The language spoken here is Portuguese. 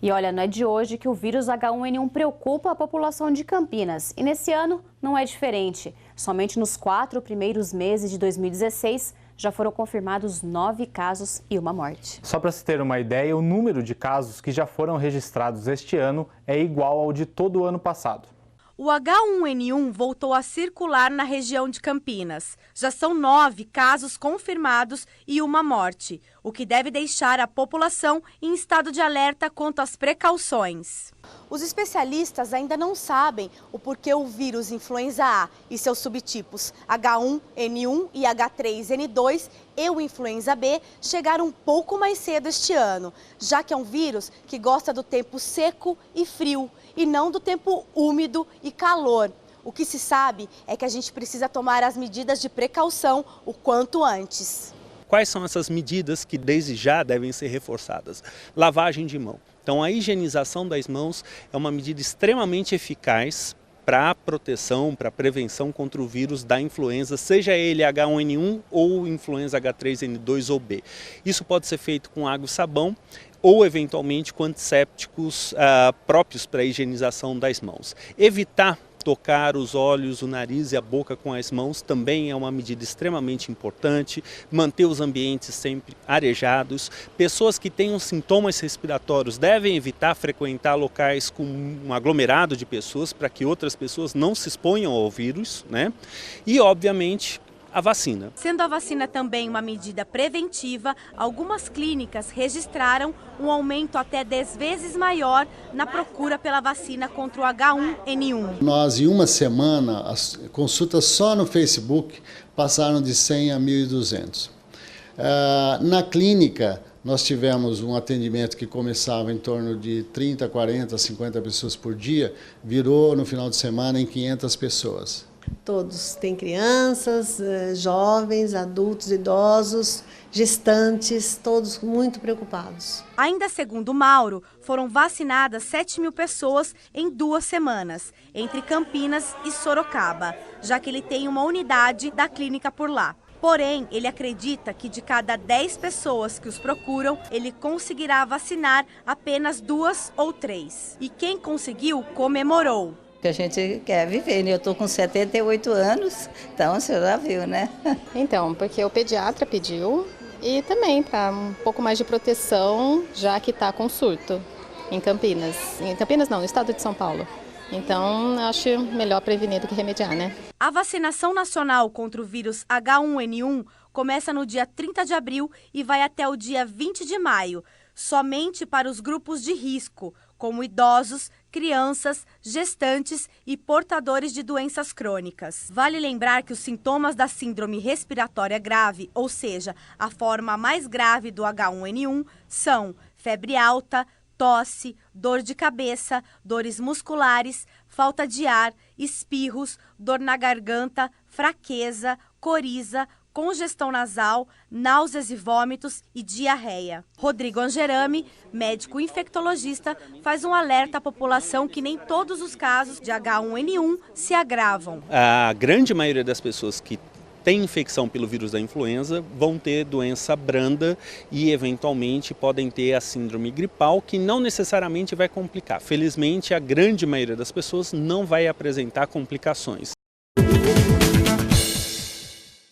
E olha, não é de hoje que o vírus H1N1 preocupa a população de Campinas. E nesse ano não é diferente. Somente nos 4 primeiros meses de 2016 já foram confirmados 9 casos e uma morte. Só para se ter uma ideia, o número de casos que já foram registrados este ano é igual ao de todo o ano passado. O H1N1 voltou a circular na região de Campinas. Já são 9 casos confirmados e uma morte, o que deve deixar a população em estado de alerta quanto às precauções. Os especialistas ainda não sabem o porquê o vírus influenza A e seus subtipos H1N1 e H3N2 e o influenza B chegaram um pouco mais cedo este ano, já que é um vírus que gosta do tempo seco e frio e não do tempo úmido e calor. O que se sabe é que a gente precisa tomar as medidas de precaução o quanto antes. Quais são essas medidas que desde já devem ser reforçadas? Lavagem de mão. Então a higienização das mãos é uma medida extremamente eficaz para a proteção, para a prevenção contra o vírus da influenza, seja ele H1N1 ou influenza H3N2 ou B. Isso pode ser feito com água e sabão ou eventualmente com antissépticos próprios para a higienização das mãos. Evitar tocar os olhos, o nariz e a boca com as mãos também é uma medida extremamente importante. Manter os ambientes sempre arejados. Pessoas que tenham sintomas respiratórios devem evitar frequentar locais com um aglomerado de pessoas para que outras pessoas não se exponham ao vírus, né? E, obviamente, a vacina. Sendo a vacina também uma medida preventiva, algumas clínicas registraram um aumento até 10 vezes maior na procura pela vacina contra o H1N1. Nós, em uma semana, as consultas só no Facebook passaram de 100 a 1.200. Na clínica, nós tivemos um atendimento que começava em torno de 30, 40, 50 pessoas por dia, virou no final de semana em 500 pessoas. Todos têm crianças, jovens, adultos, idosos, gestantes, todos muito preocupados. Ainda segundo Mauro, foram vacinadas 7.000 pessoas em 2 semanas, entre Campinas e Sorocaba, já que ele tem uma unidade da clínica por lá. Porém, ele acredita que de cada 10 pessoas que os procuram, ele conseguirá vacinar apenas 2 ou 3. E quem conseguiu, comemorou. Que a gente quer viver, né? Eu estou com 78 anos, então você já viu, né? Então, porque o pediatra pediu e também para um pouco mais de proteção, já que está com surto em Campinas. Em Campinas não, no estado de São Paulo. Então, acho melhor prevenir do que remediar, né? A vacinação nacional contra o vírus H1N1 começa no dia 30 de abril e vai até o dia 20 de maio, somente para os grupos de risco, como idosos, crianças, gestantes e portadores de doenças crônicas. Vale lembrar que os sintomas da síndrome respiratória grave, ou seja, a forma mais grave do H1N1, são febre alta, tosse, dor de cabeça, dores musculares, falta de ar, espirros, dor na garganta, fraqueza, coriza, congestão nasal, náuseas e vômitos e diarreia. Rodrigo Angerami, médico infectologista, faz um alerta à população que nem todos os casos de H1N1 se agravam. A grande maioria das pessoas que têm infecção pelo vírus da influenza vão ter doença branda e eventualmente podem ter a síndrome gripal, que não necessariamente vai complicar. Felizmente, a grande maioria das pessoas não vai apresentar complicações.